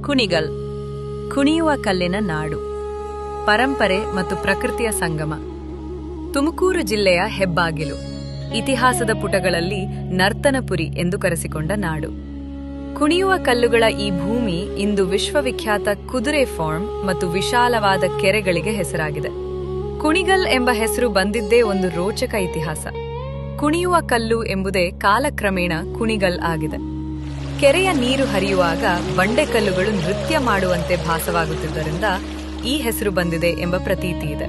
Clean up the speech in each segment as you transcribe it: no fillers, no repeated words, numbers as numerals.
ಕುಣಿಗಲ್ ಕುಣಿಯುವ ಕಲ್ಲಿನ ನಾಡು, ಪರಂಪರೆ ಮತ್ತು ಪ್ರಕೃತಿಯ ಸಂಗಮ. ತುಮಕೂರು ಜಿಲ್ಲೆಯ ಹೆಬ್ಬಾಗಿಲು, ಇತಿಹಾಸದ ಪುಟಗಳಲ್ಲಿ ನರ್ತನಪುರಿ ಎಂದು ಕರೆಸಿಕೊಂಡ ನಾಡು. ಕುಣಿಯುವ ಕಲ್ಲುಗಳ ಈ ಭೂಮಿ ಇಂದು ವಿಶ್ವವಿಖ್ಯಾತ ಕುದುರೆ ಫಾರ್ಮ್ ಮತ್ತು ವಿಶಾಲವಾದ ಕೆರೆಗಳಿಗೆ ಹೆಸರಾಗಿದೆ. ಕುಣಿಗಲ್ ಎಂಬ ಹೆಸರು ಬಂದಿದ್ದೇ ಒಂದು ರೋಚಕ ಇತಿಹಾಸ. ಕುಣಿಯುವ ಕಲ್ಲು ಎಂಬುದೇ ಕಾಲಕ್ರಮೇಣ ಕುಣಿಗಲ್ ಆಗಿದೆ. ಕೆರೆಯ ನೀರು ಹರಿಯುವಾಗ ಬಂಡೆಕಲ್ಲುಗಳು ನೃತ್ಯ ಮಾಡುವಂತೆ ಭಾಸವಾಗುತ್ತಿದ್ದರಿಂದ ಈ ಹೆಸರು ಬಂದಿದೆ ಎಂಬ ಪ್ರತೀತಿ ಇದೆ.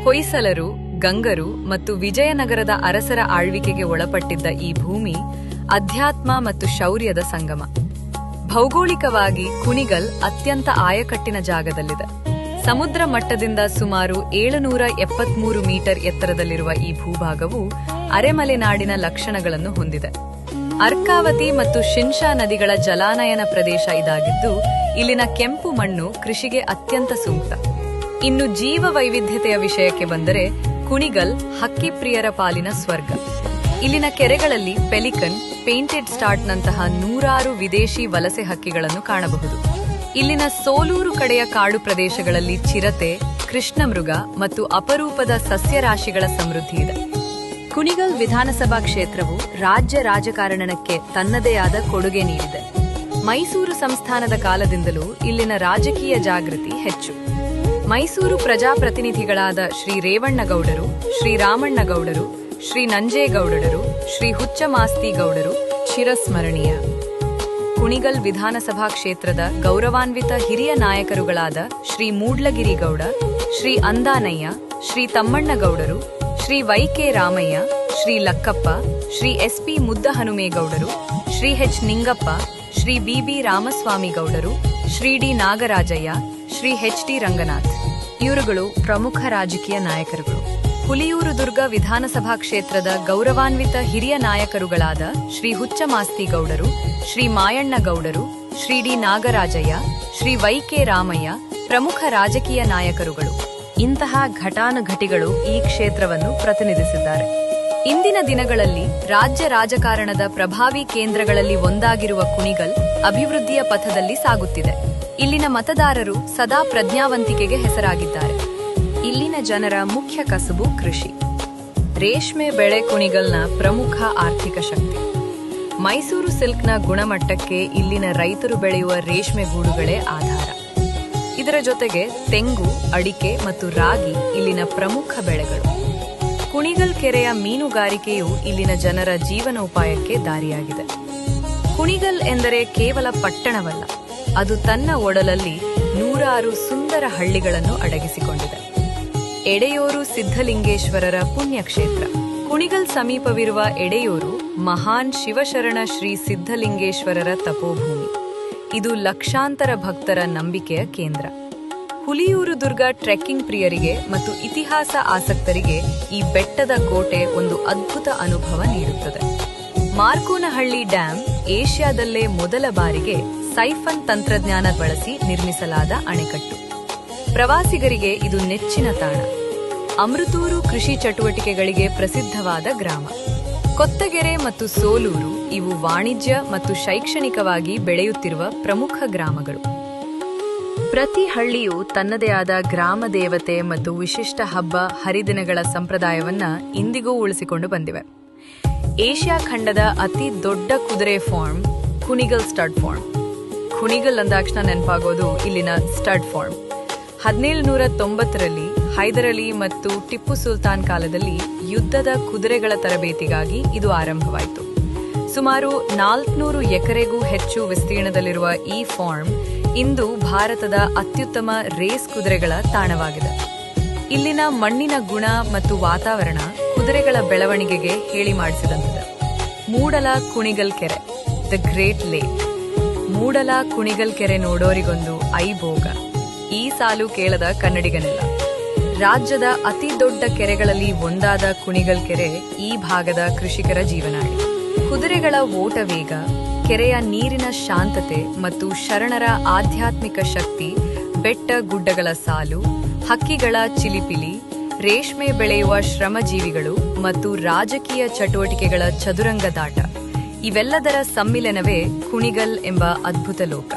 ಹೊಯ್ಸಳರು, ಗಂಗರು ಮತ್ತು ವಿಜಯನಗರದ ಅರಸರ ಆಳ್ವಿಕೆಗೆ ಒಳಪಟ್ಟಿದ್ದ ಈ ಭೂಮಿ ಅಧ್ಯಾತ್ಮ ಮತ್ತು ಶೌರ್ಯದ ಸಂಗಮ. ಭೌಗೋಳಿಕವಾಗಿ ಕುಣಿಗಲ್ ಅತ್ಯಂತ ಆಯಕಟ್ಟಿನ ಜಾಗದಲ್ಲಿದೆ. ಸಮುದ್ರ ಮಟ್ಟದಿಂದ ಸುಮಾರು 773 ಮೀಟರ್ ಎತ್ತರದಲ್ಲಿರುವ ಈ ಭೂಭಾಗವು ಅರೆಮಲೆನಾಡಿನ ಲಕ್ಷಣಗಳನ್ನು ಹೊಂದಿದೆ. ಅರ್ಕಾವತಿ ಮತ್ತು ಶಿಂಷಾ ನದಿಗಳ ಜಲಾನಯನ ಪ್ರದೇಶ ಇದಾಗಿದ್ದು, ಇಲ್ಲಿನ ಕೆಂಪು ಮಣ್ಣು ಕೃಷಿಗೆ ಅತ್ಯಂತ ಸೂಕ್ತ. ಇನ್ನು ಜೀವ ವೈವಿಧ್ಯತೆಯ ವಿಷಯಕ್ಕೆ ಬಂದರೆ ಕುಣಿಗಲ್ ಹಕ್ಕಿಪ್ರಿಯರ ಪಾಲಿನ ಸ್ವರ್ಗ. ಇಲ್ಲಿನ ಕೆರೆಗಳಲ್ಲಿ ಪೆಲಿಕನ್, ಪೇಂಟೆಡ್ ಸ್ಟಾರ್ಟ್ನಂತಹ 100 ವಿದೇಶಿ ವಲಸೆ ಹಕ್ಕಿಗಳನ್ನು ಕಾಣಬಹುದು. ಇಲ್ಲಿನ ಸೋಲೂರು ಕಡೆಯ ಕಾಡು ಪ್ರದೇಶಗಳಲ್ಲಿ ಚಿರತೆ, ಕೃಷ್ಣಮೃಗ ಮತ್ತು ಅಪರೂಪದ ಸಸ್ಯರಾಶಿಗಳ ಸಮೃದ್ಧಿ ಇದೆ. ಕುಣಿಗಲ್ ವಿಧಾನಸಭಾ ಕ್ಷೇತ್ರವು ರಾಜ್ಯ ರಾಜಕಾರಣಕ್ಕೆ ತನ್ನದೇ ಆದ ಕೊಡುಗೆ ನೀಡಿದೆ. ಮೈಸೂರು ಸಂಸ್ಥಾನದ ಕಾಲದಿಂದಲೂ ಇಲ್ಲಿನ ರಾಜಕೀಯ ಜಾಗೃತಿ ಹೆಚ್ಚು. ಮೈಸೂರು ಪ್ರಜಾಪ್ರತಿನಿಧಿಗಳಾದ ಶ್ರೀ ರೇವಣ್ಣಗೌಡರು, ಶ್ರೀ ರಾಮಣ್ಣಗೌಡರು, ಶ್ರೀ ನಂಜೇಗೌಡರು, ಶ್ರೀ ಹುಚ್ಚಮಾಸ್ತಿಗೌಡರು ಚಿರಸ್ಮರಣೀಯ. ಕುಣಿಗಲ್ ವಿಧಾನಸಭಾ ಕ್ಷೇತ್ರದ ಗೌರವಾನ್ವಿತ ಹಿರಿಯ ನಾಯಕರುಗಳಾದ ಶ್ರೀ ಮೂಡ್ಲಗಿರಿಗೌಡ, ಶ್ರೀ ಅಂದಾನಯ್ಯ, ಶ್ರೀ ತಮ್ಮಣ್ಣಗೌಡರು, ಶ್ರೀ ವೈ.ಕೆ. ರಾಮಯ್ಯ, ಶ್ರೀ ಲಕ್ಕಪ್ಪ, ಶ್ರೀ ಎಸ್.ಪಿ. ಮುದ್ದಹನುಮೇಗೌಡರು, ಶ್ರೀ ಎಚ್. ನಿಂಗಪ್ಪ, ಶ್ರೀ ಬಿ.ಬಿ. ರಾಮಸ್ವಾಮಿಗೌಡರು, Shri D. Nagarajaiah, Shri H. T. Ranganath ಇವರುಗಳು ಪ್ರಮುಖ ರಾಜಕೀಯ ನಾಯಕರುಗಳು. ಹುಲಿಯೂರು ದುರ್ಗ ವಿಧಾನಸಭಾ ಕ್ಷೇತ್ರದ ಗೌರವಾನ್ವಿತ ಹಿರಿಯ ನಾಯಕರುಗಳಾದ ಶ್ರೀ ಹುಚ್ಚಮಾಸ್ತಿಗೌಡರು, ಶ್ರೀ ಮಾಯಣ್ಣಗೌಡರು, ಶ್ರೀ ಡಿ. ನಾಗರಾಜಯ್ಯ, ಶ್ರೀ ವೈ.ಕೆ. ರಾಮಯ್ಯ ಪ್ರಮುಖ ರಾಜಕೀಯ ನಾಯಕರುಗಳು. ಇಂತಹ ಘಟಾನುಘಟಿಗಳು ಈ ಕ್ಷೇತ್ರವನ್ನು ಪ್ರತಿನಿಧಿಸಿದ್ದಾರೆ. ಇಂದಿನ ದಿನಗಳಲ್ಲಿ ರಾಜ್ಯ ರಾಜಕಾರಣದ ಪ್ರಭಾವಿ ಕೇಂದ್ರಗಳಲ್ಲಿ ಒಂದಾಗಿರುವ ಕುಣಿಗಲ್ ಅಭಿವೃದ್ಧಿಯ ಪಥದಲ್ಲಿ ಸಾಗುತ್ತಿದೆ. ಇಲ್ಲಿನ ಮತದಾರರು ಸದಾ ಪ್ರಜ್ಞಾವಂತಿಕೆಗೆ ಹೆಸರಾಗಿದ್ದಾರೆ. ಇಲ್ಲಿನ ಜನರ ಮುಖ್ಯ ಕಸುಬು ಕೃಷಿ. ರೇಷ್ಮೆ ಬೆಳೆ ಕುಣಿಗಲ್ನ ಪ್ರಮುಖ ಆರ್ಥಿಕ ಶಕ್ತಿ. ಮೈಸೂರು ಸಿಲ್ಕ್ನ ಗುಣಮಟ್ಟಕ್ಕೆ ಇಲ್ಲಿನ ರೈತರು ಬೆಳೆಯುವ ರೇಷ್ಮೆ ಗೂಡುಗಳೇ ಆಧಾರ. ಇದರ ಜೊತೆಗೆ ತೆಂಗು, ಅಡಿಕೆ ಮತ್ತು ರಾಗಿ ಇಲ್ಲಿನ ಪ್ರಮುಖ ಬೆಳೆಗಳು. ಕುಣಿಗಲ್ ಕೆರೆಯ ಮೀನುಗಾರಿಕೆಯು ಇಲ್ಲಿನ ಜನರ ಜೀವನೋಪಾಯಕ್ಕೆ ದಾರಿಯಾಗಿದೆ. ಕುಣಿಗಲ್ ಎಂದರೆ ಕೇವಲ ಪಟ್ಟಣವಲ್ಲ, ಅದು ತನ್ನ ಒಡಲಲ್ಲಿ 100 ಸುಂದರ ಹಳ್ಳಿಗಳನ್ನು ಅಡಗಿಸಿಕೊಂಡಿದೆ. ಎಡೆಯೂರು ಸಿದ್ಧಲಿಂಗೇಶ್ವರರ ಪುಣ್ಯಕ್ಷೇತ್ರ. ಕುಣಿಗಲ್ ಸಮೀಪವಿರುವ ಎಡೆಯೂರು ಮಹಾನ್ ಶಿವಶರಣ ಶ್ರೀ ಸಿದ್ಧಲಿಂಗೇಶ್ವರರ ತಪೋಭೂಮಿ. ಇದು ಲಕ್ಷಾಂತರ ಭಕ್ತರ ನಂಬಿಕೆಯ ಕೇಂದ್ರ. ಹುಲಿಯೂರು ದುರ್ಗ ಟ್ರೆಕ್ಕಿಂಗ್ ಪ್ರಿಯರಿಗೆ ಮತ್ತು ಇತಿಹಾಸ ಆಸಕ್ತರಿಗೆ ಈ ಬೆಟ್ಟದ ಕೋಟೆ ಒಂದು ಅದ್ಭುತ ಅನುಭವ ನೀಡುತ್ತದೆ. ಮಾರ್ಕೋನಹಳ್ಳಿ ಡ್ಯಾಂ ಏಷ್ಯಾದಲ್ಲೇ ಮೊದಲ ಬಾರಿಗೆ ಸೈಫನ್ ತಂತ್ರಜ್ಞಾನ ಬಳಸಿ ನಿರ್ಮಿಸಲಾದ ಅಣೆಕಟ್ಟು. ಪ್ರವಾಸಿಗರಿಗೆ ಇದು ನೆಚ್ಚಿನ ತಾಣ. ಅಮೃತೂರು ಕೃಷಿ ಚಟುವಟಿಕೆಗಳಿಗೆ ಪ್ರಸಿದ್ಧವಾದ ಗ್ರಾಮ. ಕೊತ್ತಗೆರೆ ಮತ್ತು ಸೋಲೂರು ಇವು ವಾಣಿಜ್ಯ ಮತ್ತು ಶೈಕ್ಷಣಿಕವಾಗಿ ಬೆಳೆಯುತ್ತಿರುವ ಪ್ರಮುಖ ಗ್ರಾಮಗಳು. ಪ್ರತಿ ಹಳ್ಳಿಯು ತನ್ನದೇ ಆದ ಗ್ರಾಮ ದೇವತೆ ಮತ್ತು ವಿಶಿಷ್ಟ ಹಬ್ಬ ಹರಿದಿನಗಳ ಸಂಪ್ರದಾಯವನ್ನ ಇಂದಿಗೂ ಉಳಿಸಿಕೊಂಡು ಬಂದಿವೆ. ಏಷ್ಯಾ ಖಂಡದ ಅತಿ ದೊಡ್ಡ ಕುದುರೆ farm Kunigal stud farm. Kunigal ಅಂದಾಕ್ಷಣ ನೆನಪಾಗೋದು ಇಲ್ಲಿನ ಸ್ಟಡ್ ಫಾರ್ಮ್. 1790ರಲ್ಲಿ ಹೈದರಲಿ ಮತ್ತು ಟಿಪ್ಪು ಸುಲ್ತಾನ್ ಕಾಲದಲ್ಲಿ ಯುದ್ಧದ ಕುದುರೆಗಳ ತರಬೇತಿಗಾಗಿ ಇದು ಆರಂಭವಾಯಿತು. ಸುಮಾರು 400 ಎಕರೆಗೂ ಹೆಚ್ಚು ವಿಸ್ತೀರ್ಣದಲ್ಲಿರುವ ಈ ಫಾರ್ಮ್ ಇಂದು ಭಾರತದ ಅತ್ಯುತ್ತಮ ರೇಸ್ ಕುದುರೆಗಳ ತಾಣವಾಗಿದೆ. ಇಲ್ಲಿನ ಮಣ್ಣಿನ ಗುಣ ಮತ್ತು ವಾತಾವರಣ ಕುದುರೆಗಳ ಬೆಳವಣಿಗೆಗೆ ಹೇಳಿ ಮಾಡಿಸಿದಂತಿದೆ. ಮೂಡಲ ಕುಣಿಗಲ್ ಕೆರೆ, ದ ಗ್ರೇಟ್ ಲೇಕ್. ಮೂಡಲ ಕುಣಿಗಲ್ ಕೆರೆ ನೋಡೋರಿಗೊಂದು ಐಭೋಗ. ಈ ಸಾಲು ಕೇಳದ ಕನ್ನಡಿಗನಿಲ್ಲ. ರಾಜ್ಯದ ಅತಿ ದೊಡ್ಡ ಕೆರೆಗಳಲ್ಲಿ ಒಂದಾದ ಕುಣಿಗಲ್ ಕೆರೆ ಈ ಭಾಗದ ಕೃಷಿಕರ ಜೀವನಾಡಿ. ಕುದುರೆಗಳ ಓಟ ವೇಗ, ಕೆರೆಯ ನೀರಿನ ಶಾಂತತೆ ಮತ್ತು ಶರಣರ ಆಧ್ಯಾತ್ಮಿಕ ಶಕ್ತಿ, ಬೆಟ್ಟ ಗುಡ್ಡಗಳ ಸಾಲು, ಹಕ್ಕಿಗಳ ಚಿಲಿಪಿಲಿ, ರೇಷ್ಮೆ ಬೆಳೆಯುವ ಶ್ರಮಜೀವಿಗಳು ಮತ್ತು ರಾಜಕೀಯ ಚಟುವಟಿಕೆಗಳ ಚದುರಂಗದಾಟ ಇವೆಲ್ಲದರ ಸಮ್ಮಿಲನವೇ ಕುಣಿಗಲ್ ಎಂಬ ಅದ್ಭುತ ಲೋಕ.